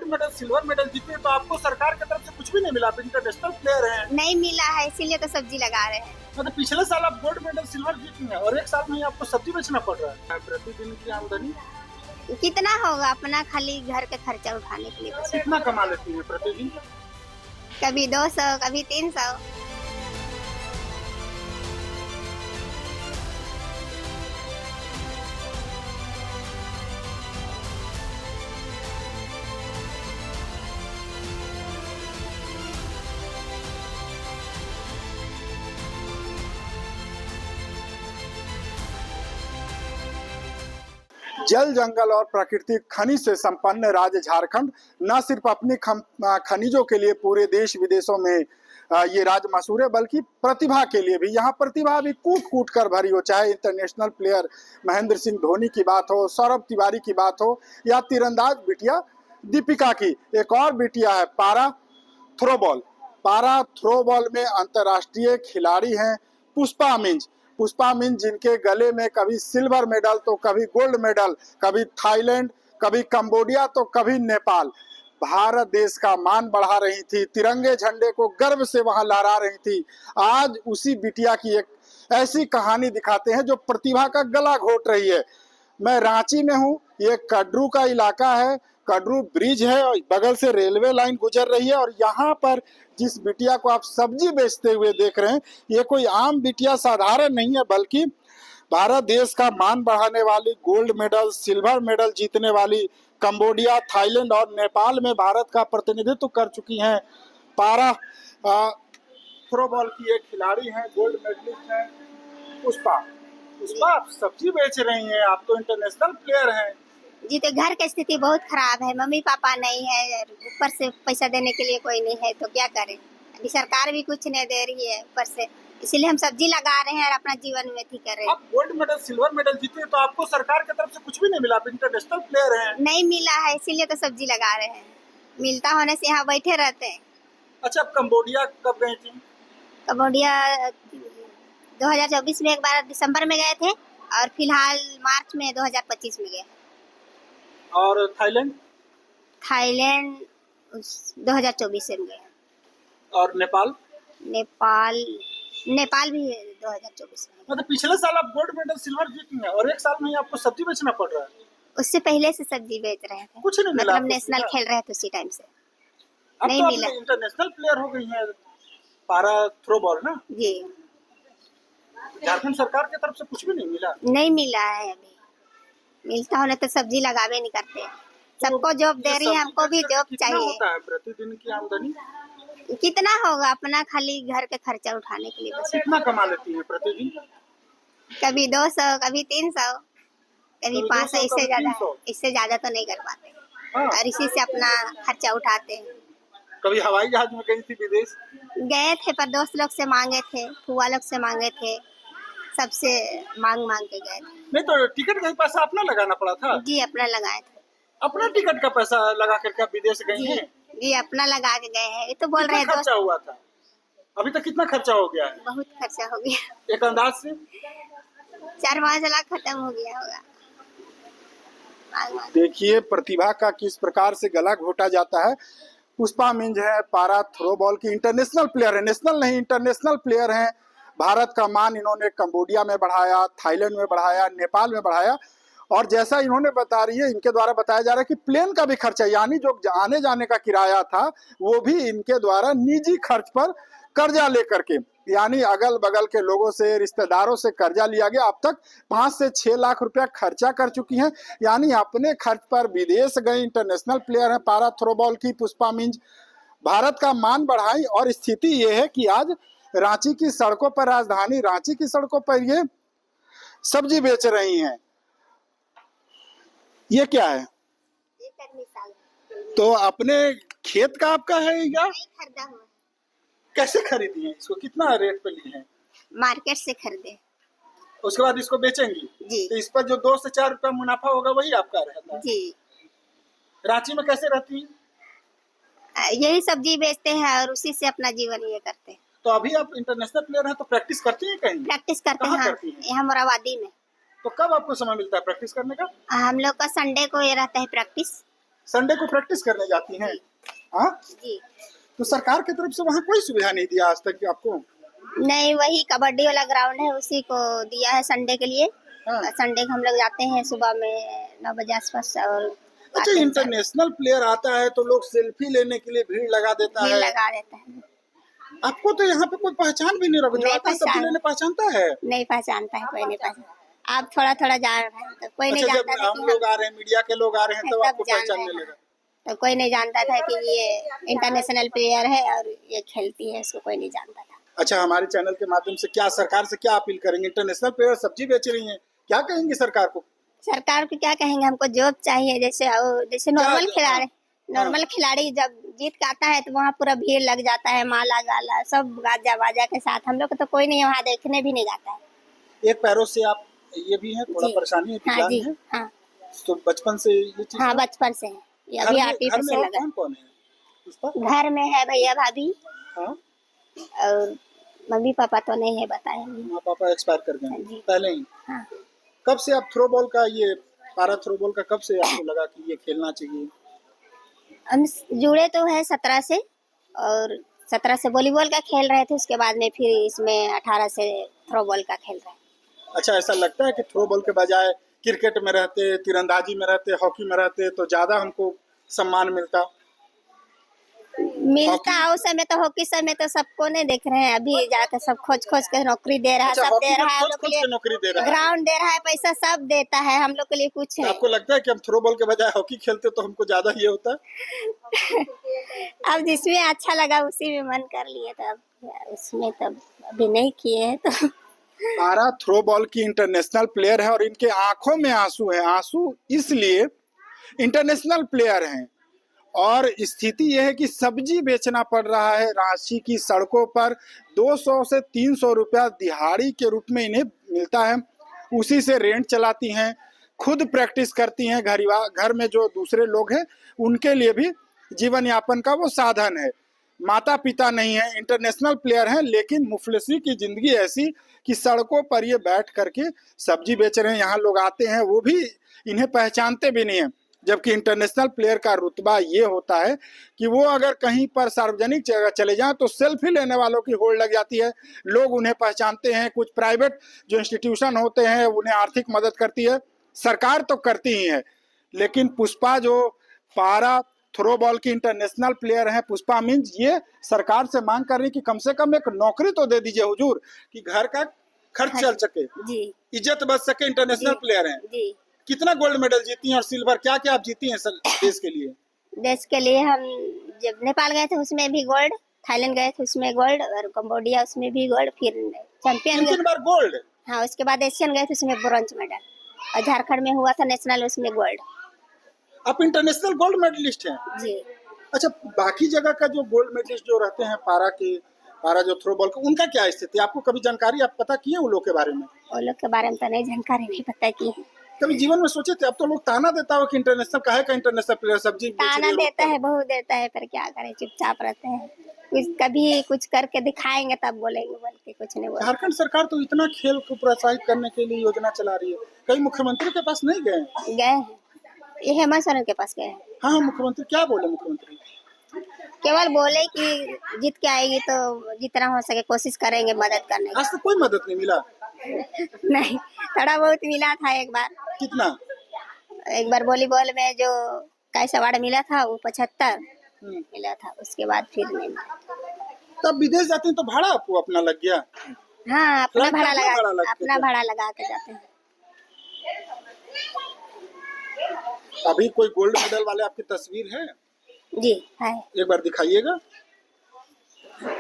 Medal silver medal जीते तो आपको सरकार की तरफ से कुछ भी नहीं मिला। आप इंटरनेशनल प्लेयर हैं। नहीं मिला है, इसीलिए तो सब्जी लगा रहे हैं। मतलब पिछले साल आप गोल्ड मेडल सिल्वर जीती हैं और एक साल में ही आपको सब्जी बेचना पड़ रहा है। प्रतिदिन की आमदनी कितना होगा अपना खाली घर के खर्चा उठाने के लिए बस। कितना कमा लेती है प्रतिदिन? कभी 200, कभी 300। जल जंगल और प्राकृतिक खनिज से संपन्न राज्य झारखंड न सिर्फ अपनी खनिजों के लिए पूरे देश विदेशों में ये राज्य मशहूर है, बल्कि प्रतिभा के लिए भी। यहाँ प्रतिभा भी कूट कूट कर भरी हो, चाहे इंटरनेशनल प्लेयर महेंद्र सिंह धोनी की बात हो, सौरभ तिवारी की बात हो, या तीरंदाज बिटिया दीपिका की। एक और बिटिया है पारा थ्रोबॉल। पारा थ्रोबॉल में अंतर्राष्ट्रीय खिलाड़ी हैं पुष्पा मिंज। पुष्पा मिंज जिनके गले में कभी सिल्वर मेडल तो कभी गोल्ड मेडल, कभी थाईलैंड, कभी कंबोडिया तो कभी नेपाल, भारत देश का मान बढ़ा रही थी, तिरंगे झंडे को गर्व से वहां लहरा रही थी। आज उसी बिटिया की एक ऐसी कहानी दिखाते हैं जो प्रतिभा का गला घोट रही है। मैं रांची में हूँ, ये कड्रू का इलाका है, कड्रू ब्रिज है और बगल से रेलवे लाइन गुजर रही है। और यहाँ पर जिस बिटिया को आप सब्जी बेचते हुए देख रहे हैं, ये कोई आम बिटिया साधारण नहीं है, बल्कि भारत देश का मान बढ़ाने वाली, गोल्ड मेडल सिल्वर मेडल जीतने वाली, कंबोडिया, थाईलैंड और नेपाल में भारत का प्रतिनिधित्व कर चुकी हैं। पारा थ्रोबॉल की एक खिलाड़ी हैं, गोल्ड मेडलिस्ट हैं पुष्पा। पुष्पा, आप सब्जी बेच रही हैं, आप तो इंटरनेशनल प्लेयर हैं। जी, तो घर की स्थिति बहुत खराब है, मम्मी पापा नहीं है, ऊपर से पैसा देने के लिए कोई नहीं है, तो क्या करें। अभी सरकार भी कुछ नहीं दे रही है ऊपर से, इसीलिए हम सब्जी लगा रहे हैं और अपना जीवन व्यतीत कर रहे हैं। आप गोल्ड मेडल सिल्वर मेडल जीते तो आपको सरकार की तरफ से कुछ भी नहीं मिला। आप इंटरनेशनल प्लेयर हैं। नहीं मिला है, इसीलिए तो सब्जी लगा रहे हैं। मिलता होने से यहाँ बैठे रहते हैं। अच्छा, आप कंबोडिया कब गई थी? कंबोडिया 2024 में एक बार दिसंबर में गए थे और फिलहाल मार्च में 2025 में गए। और थाईलैंड? थाईलैंड 2024 में गए। और नेपाल? नेपाल भी 2024 में। मतलब पिछले साल आप गोल्ड मेडल सिल्वर जीती हैं और एक साल में ही आपको सब्जी बेचना पड़ रहा है। उससे पहले से सब्जी बेच रहे थे, कुछ नहीं मिला। मतलब नेशनल खेल रहे थे उसी टाइम से। अब नहीं तो मिला। इंटरनेशनल प्लेयर हो गई हैं, पारा थ्रोबॉल ना। जी, झारखंड सरकार की तरफ से कुछ भी नहीं मिला। नहीं मिला है अभी। मिलता होने तो सब्जी लगावे नहीं करते। सबको जॉब दे रही है, हमको भी जॉब कितना चाहिए। होता है प्रतिदिन की आमदनी? कितना होगा अपना खाली घर के खर्चा उठाने के लिए बस। कितना कमा लेती है प्रतिदिन? कभी 200, कभी 300, कभी 500, इससे ज्यादा तो नहीं कर पाते। हाँ। और इसी से अपना खर्चा उठाते हैं। कभी हवाई जहाज में गई थी विदेश? गए थे, पर दोस्त लोग से मांगे थे, फुआ लोग से मांगे थे, सबसे मांग मांग के गए थे। नहीं तो टिकट का पैसा अपना लगाना पड़ा था? जी, अपना लगाए थे। अपना टिकट का पैसा लगा करके आप विदेश गई हैं? जी, अपना लगा के गए हैं। ये तो बोल रहे हैं खर्चा हुआ था? अभी तक कितना खर्चा हो गया है? बहुत खर्चा हो गया। एक अंदाज से 4-5 लाख खत्म हो गया होगा। देखिए प्रतिभा का किस प्रकार से गला घोटा जाता है। पुष्पा मिंज है, पारा थ्रोबॉल की इंटरनेशनल प्लेयर है, नेशनल नहीं इंटरनेशनल प्लेयर हैं। भारत का मान इन्होंने कंबोडिया में बढ़ाया, थाईलैंड में बढ़ाया, नेपाल में बढ़ाया। और जैसा इन्होंने बता रही है, इनके द्वारा बताया जा रहा है कि प्लेन का भी खर्चा, यानी जो आने जाने का किराया था वो भी इनके द्वारा निजी खर्च पर कर्जा लेकर के, यानी अगल बगल के लोगों से, रिश्तेदारों से कर्जा लिया गया। अब तक 5 से 6 लाख रुपया खर्चा कर चुकी हैं, यानी अपने खर्च पर विदेश गई इंटरनेशनल प्लेयर है पारा थ्रोबॉल की पुष्पा मिंज। भारत का मान बढ़ाई और स्थिति ये है कि आज रांची की सड़कों पर, राजधानी रांची की सड़कों पर ये सब्जी बेच रही हैं। ये क्या है? तो अपने खेत का आपका है या खरीदा हुआ? कैसे खरीदी है इसको? कितना रेट पे ली है? मार्केट से खरीदे। उसके बाद इसको बेचेंगी? जी। तो इस पर जो 2 से 4 रुपया मुनाफा होगा वही आपका रहता है? जी। रांची में कैसे रहती है? यही सब्जी बेचते हैं और उसी से अपना जीवन ये करते हैं। तो अभी आप इंटरनेशनल प्लेयर हैं तो प्रैक्टिस करती हैं कहीं? प्रैक्टिस करते कहाँ हैं करती हैं? यहाँ मोराबादी में। तो कब आपको समय मिलता है प्रैक्टिस करने का? हम लोग का संडे को ये रहता है प्रैक्टिस, संडे को प्रैक्टिस करने जाती हैं? हाँ, जी। तो सरकार की तरफ से वहाँ कोई सुविधा नहीं दिया आज तक आपको? नहीं, वही कबड्डी वाला ग्राउंड है, उसी को दिया है संडे के लिए। हाँ। संडे को हम लोग जाते हैं सुबह में 9 बजे आसपास और अच्छा, आते हैं इंटरनेशनल प्लेयर आता है तो लोग सेल्फी लेने के लिए भीड़ लगा देता भीड़ है। लगा देता है। आपको तो यहाँ पे कोई पहचान भी नहीं रहा, जो नहीं आता है सब्जी पहचान। लेने पहचानता है? नहीं पहचानता है, कोई नहीं पहचानता। आप थोड़ा-थोड़ा जान रहे हैं, तो कोई नहीं अच्छा, जब जानता था हम कि लोग आ रहे हैं, मीडिया के लोग आ रहे हैं, तब तब आपको जान पहचानने रहे हैं। लगा। तो कोई नहीं जानता था कि ये इंटरनेशनल प्लेयर है और ये खेलती है, इसको कोई नहीं जानता था। अच्छा, हमारे चैनल के माध्यम से क्या सरकार से क्या अपील करेंगे? इंटरनेशनल प्लेयर सब्जी बेच रही हैं, क्या कहेंगे सरकार को? सरकार को क्या कहेंगे, हमको जॉब चाहिए। जैसे नॉर्मल खिलाड़ी जब जीत के आता है तो वहाँ पूरा भीड़ लग जाता है, माला गाला सब गाजा बाजा के साथ। हम लोग को तो कोई नहीं वहाँ देखने भी नहीं जाता है। एक पैरों से आप ये भी हैं, थोड़ा जी। परेशानी है, हाँ विकलांग जी, है, हाँ तो बचपन से ये चीज हाँ, है? बचपन से है ये, घर अभी में आर्टिफिशियल और लगा। कौन कौन है पुष्पा? घर में है भैया भाभी हाँ, और मम्मी पापा तो नहीं है, बताए नहीं। माँ पापा एक्सपायर कर गए हैं जी। पहले ही। हाँ। कब से आप थ्रो बॉल का ये पारा थ्रो बॉल का कब से आपको लगा कि ये खेलना चाहिए? हम जुड़े तो है 17 से, और 17 से वॉलीबॉल का खेल रहे थे, उसके बाद में फिर इसमें 18 से थ्रो बॉल का खेल रहे हैं। अच्छा, ऐसा लगता है कि थ्रो बॉल के बजाय क्रिकेट में रहते, तीरंदाजी में रहते, हॉकी में रहते तो ज्यादा हमको सम्मान मिलता? मिलता उस समय तो, हॉकी समय तो सबको नहीं देख रहे हैं, अभी जाकर सब खोज खोज के नौकरी दे रहा है। अच्छा, सब हॉकी दे में रहा है हम खोज लोग के खोज के नौकरी दे लिए, रहा है। ग्राउंड दे रहा है, पैसा सब देता है, हम लोग के लिए कुछ तो नहीं। आपको लगता है कि हम थ्रो बॉल के बजाय हॉकी खेलते तो हमको ज्यादा ये होता? अब जिसमें अच्छा लगा उसी में मन कर लिए, तब उसमें तब अभी नहीं किए हैं तो। पारा थ्रो बॉल की इंटरनेशनल प्लेयर है और इनके आंखों में आंसू है। आंसू इसलिए, इंटरनेशनल प्लेयर हैं और स्थिति यह है कि सब्जी बेचना पड़ रहा है रांची की सड़कों पर। 200 से 300 रुपया दिहाड़ी के रूप में इन्हें मिलता है, उसी से रेंट चलाती हैं, खुद प्रैक्टिस करती हैं। घर में जो दूसरे लोग हैं उनके लिए भी जीवन यापन का वो साधन है। माता पिता नहीं है, इंटरनेशनल प्लेयर हैं, लेकिन मुफलिसी की जिंदगी ऐसी कि सड़कों पर ये बैठ करके सब्जी बेच रहे हैं। यहाँ लोग आते हैं, वो भी इन्हें पहचानते भी नहीं है। जबकि इंटरनेशनल प्लेयर का रुतबा ये होता है कि वो अगर कहीं पर सार्वजनिक जगह चले जाएं तो सेल्फी लेने वालों की होड़ लग जाती है, लोग उन्हें पहचानते हैं। कुछ प्राइवेट जो इंस्टीट्यूशन होते हैं उन्हें आर्थिक मदद करती है, सरकार तो करती ही है। लेकिन पुष्पा जो पारा थ्रो बॉल की इंटरनेशनल प्लेयर हैं, पुष्पा मीन्स, ये सरकार से मांग कर रही कि कम से कम एक नौकरी तो दे दीजिए हुजूर, कि घर का खर्च चल सके, जी, इज्जत बच सके। इंटरनेशनल प्लेयर हैं, जी। कितना गोल्ड मेडल जीती हैं और सिल्वर, क्या क्या आप जीती हैं देश के लिए? देश के लिए हम जब नेपाल गए थे उसमें भी गोल्ड, थाईलैंड गए थे उसमें गोल्ड, और कंबोडिया उसमें भी गोल्ड, फिर चैंपियन 3 बार गोल्ड? हाँ, उसके बाद एशियन गए थे उसमें ब्रोंज मेडल, और झारखंड में हुआ था नेशनल, उसमें गोल्ड। आप इंटरनेशनल गोल्ड मेडलिस्ट हैं? जी। अच्छा, बाकी जगह का जो गोल्ड मेडलिस्ट जो रहते हैं पारा जो थ्रो बॉल का, उनका क्या स्थिति, आपको कभी जानकारी, आप पता किए उन लोग के बारे में? वो लोग के बारे में तो नहीं जानकारी, नहीं पता की है। कभी जीवन में सोचे थे? अब तो लोग ताना देता हो कि इंटरनेशनल काहे का इंटरनेशनल प्लेयर सब्जी बेच रही ताना है, देता है, बहुत देता है, पर क्या करें, चुपचाप रहते हैं। कुछ कभी कुछ करके दिखाएंगे तब बोलेंगे, बोल के कुछ नहीं बोलते। झारखंड सरकार तो इतना खेल को प्रोत्साहित करने के लिए योजना चला रही है, कई मुख्यमंत्री के पास नहीं गए? गए हैं, ये हेमंत सोरेन के पास गए हैं। हाँ हाँ, मुख्यमंत्री क्या बोले? मुख्यमंत्री केवल बोले कि जीत के आएगी तो जितना हो सके कोशिश करेंगे मदद करने आज तक कोई मदद नहीं मिला? की। नहीं, थोड़ा बहुत मिला था एक बार। कितना? एक बार वॉलीबॉल में जो कैश अवार्ड मिला था वो 75 मिला था, उसके बाद फिर नहीं मिला। तब विदेश जाते हैं तो भाड़ा आपको अपना लग गया? हाँ, अपना फ्लाइट का भाड़ा अपना भाड़ा लगा, लगता अपना है? भाड़ा लगा के जाते हैं। अभी कोई गोल्ड मेडल वाले आपकी तस्वीर है? जी है। एक बार दिखाइएगा।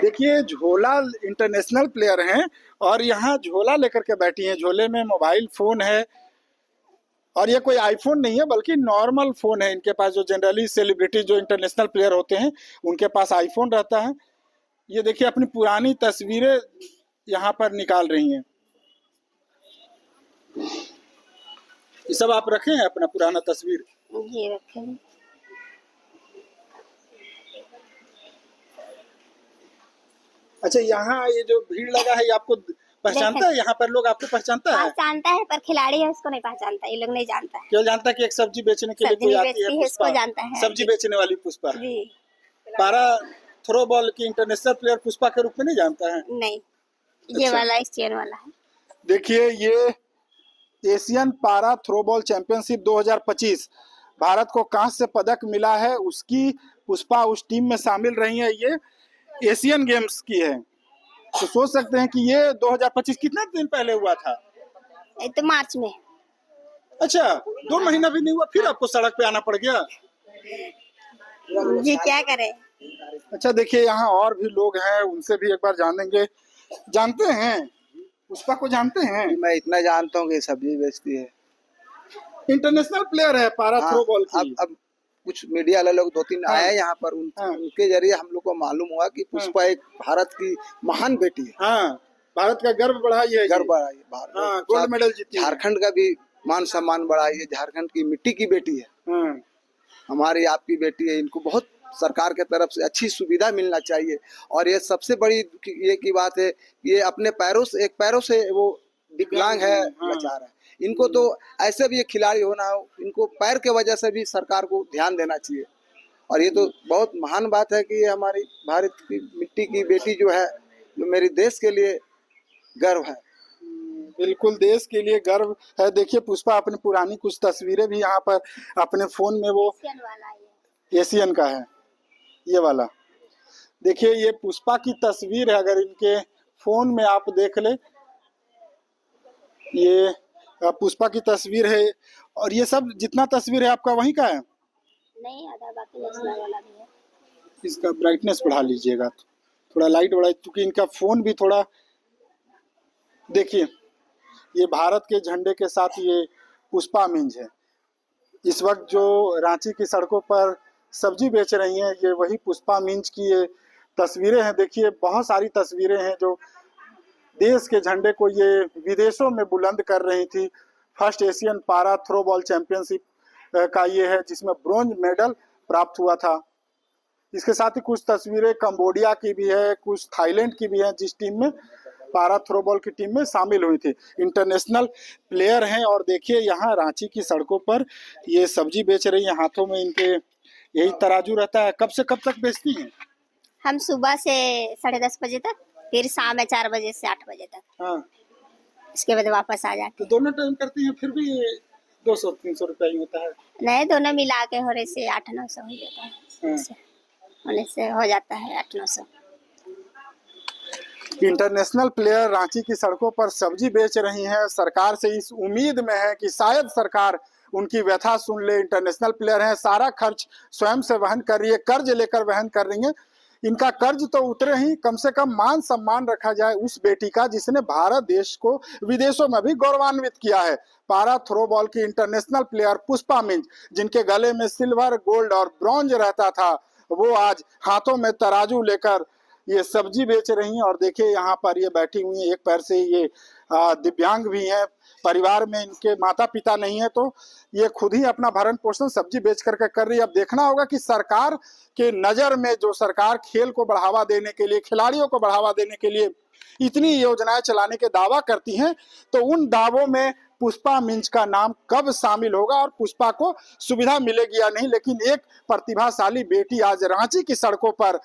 देखिए, झोला इंटरनेशनल प्लेयर हैं और यहाँ झोला लेकर के बैठी हैं, झोले में मोबाइल फोन है, और ये कोई आईफोन नहीं है बल्कि नॉर्मल फोन है इनके पास। जो जनरली सेलिब्रिटी जो इंटरनेशनल प्लेयर होते हैं उनके पास आईफोन रहता है। ये देखिए, अपनी पुरानी तस्वीरें यहाँ पर निकाल रही हैं। ये सब आप रखे हैं अपना पुराना तस्वीर? जी रखे हैं। अच्छा, यहाँ ये जो भीड़ लगा है, ये आपको पहचानता है यहाँ पर लोग आपको पहचानता है? पहचानता है पर खिलाड़ी है उसको नहीं पहचानता, ये लोग नहीं जानता है। केवल जानता है कि एक सब्जी बेचने के लिए सब्जी कोई आती बेचती है है, पुष्पा, इसको जानता है। सब्जी बेचने वाली पुष्पा। जी पारा थ्रो बॉल की इंटरनेशनल प्लेयर पुष्पा के रूप में नहीं जानता है? नहीं, ये अच्छा। वाला एशियन वाला है। देखिए ये एशियन पारा थ्रोबॉल चैंपियनशिप 2025 भारत को कांस्य पदक मिला है, उसकी पुष्पा उस टीम में शामिल रही है। ये एशियन गेम्स की है, तो सोच सकते हैं कि ये 2025 कितने दिन पहले हुआ था? ये तो मार्च में। अच्छा, 2 महीना भी नहीं हुआ, फिर आपको सड़क पे आना पड़ गया। जी क्या करें। अच्छा, देखिए यहाँ और भी लोग हैं, उनसे भी एक बार जानेंगे। जानते हैं पुष्पा को? जानते हैं? मैं इतना जानता हूँ कि सब्जी बेचती है। इंटरनेशनल प्लेयर है पारा हाँ, थ्रो बॉल की। अब कुछ मीडिया वाले लोग 2-3 हाँ। आए यहाँ पर, हाँ। उनके जरिए हम लोग को मालूम हुआ कि पुष्पा एक भारत की महान बेटी है। हाँ, भारत का गर्व बढ़ाई है, गर्व बढ़ाई है भारत। हाँ, गोल्ड मेडल जीती है। झारखंड का भी मान सम्मान बढ़ाई है, झारखंड की मिट्टी की बेटी है, हाँ, हमारी आपकी बेटी है। इनको बहुत सरकार के तरफ से अच्छी सुविधा मिलना चाहिए। और ये सबसे बड़ी ये की बात है, ये अपने एक पैरों से वो विकलांग है, हाँ। लाचार है। इनको तो ऐसे भी एक खिलाड़ी होना हो, इनको पैर के वजह से भी सरकार को ध्यान देना चाहिए। और ये तो बहुत महान बात है कि ये हमारी भारत की मिट्टी की बेटी जो है, जो मेरे देश के लिए गर्व है। बिल्कुल देश के लिए गर्व है। देखिए पुष्पा अपनी पुरानी कुछ तस्वीरें भी यहाँ पर अपने फोन में, वो एशियन वाला है। एशियन का है ये वाला। देखिए ये पुष्पा की तस्वीर है, अगर इनके फोन में आप देख ले, ये पुष्पा की तस्वीर है। और ये सब जितना तस्वीर है आपका वहीं का है? नहीं, आधा बाकी नेशनल वाला भी है। इसका ब्राइटनेस बढ़ा लीजिएगा, थोड़ा लाइट बढ़ा, क्योंकि इनका फोन भी थोड़ा। देखिए ये भारत के झंडे के साथ ये पुष्पा मिंज है। इस वक्त जो रांची की सड़कों पर सब्जी बेच रही हैं, ये वही पुष्पा मिंज की ये तस्वीरें हैं। देखिए बहुत सारी तस्वीरें हैं जो देश के झंडे को ये विदेशों में बुलंद कर रही थी। फर्स्ट एशियन पारा थ्रो बॉल चैंपियनशिप का ये है, जिसमें ब्रोंज मेडल प्राप्त हुआ था। इसके साथ ही कुछ तस्वीरें कंबोडिया की भी है, कुछ थाईलैंड की भी है, जिस टीम में पारा थ्रो बॉल की टीम में शामिल हुई थी। इंटरनेशनल प्लेयर हैं। और देखिए यहाँ रांची की सड़कों पर ये सब्जी बेच रही हैं, हाथों में इनके यही तराजू रहता है। कब से कब तक बेचती हैं? हम सुबह से 10:30 बजे तक, फिर शाम में 4 बजे से 8 बजे तक। हाँ, इसके बाद वापस आ जाते तो दोनों टाइम करती हैं, फिर भी 200-300 रुपया ही होता है। नहीं, दोनों मिला के होने से 800-900 हो जाता है। हाँ। होने से हो जाता है 800-900। इंटरनेशनल प्लेयर रांची की सड़कों पर सब्जी बेच रही हैं। सरकार से इस उम्मीद में है कि शायद सरकार उनकी व्यथा सुन ले। इंटरनेशनल प्लेयर हैं, सारा खर्च स्वयं से वहन कर रही है, कर्ज लेकर वहन कर रही है। इनका कर्ज तो उतरे ही, कम से कम मान सम्मान रखा जाए उस बेटी का जिसने भारत देश को विदेशों में भी गौरवान्वित किया है। पारा थ्रो बॉल की इंटरनेशनल प्लेयर पुष्पा मिंज, जिनके गले में सिल्वर, गोल्ड और ब्रॉन्ज रहता था, वो आज हाथों में तराजू लेकर ये सब्जी बेच रही हैं। और देखिए यहाँ पर ये बैठी हुई हैं, एक पैर से ये दिव्यांग भी हैं, परिवार में इनके माता पिता नहीं है, तो ये खुद ही अपना भरण पोषण सब्जी बेच करके कर रही है। अब देखना होगा कि सरकार के नज़र में, जो सरकार खेल को बढ़ावा देने के लिए, खिलाड़ियों को बढ़ावा देने के लिए इतनी योजनाएं चलाने के दावा करती हैं, तो उन दावों में पुष्पा मिंज का नाम कब शामिल होगा और पुष्पा को सुविधा मिलेगी या नहीं। लेकिन एक प्रतिभाशाली बेटी आज रांची की सड़कों पर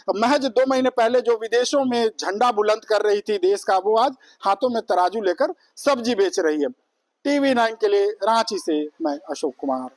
महज 2 महीने पहले जो विदेशों में झंडा बुलंद कर रही थी देश का, वो आज हाथों में तराजू लेकर सब्जी बेच रही है। TV9 के लिए रांची से मैं अशोक कुमार।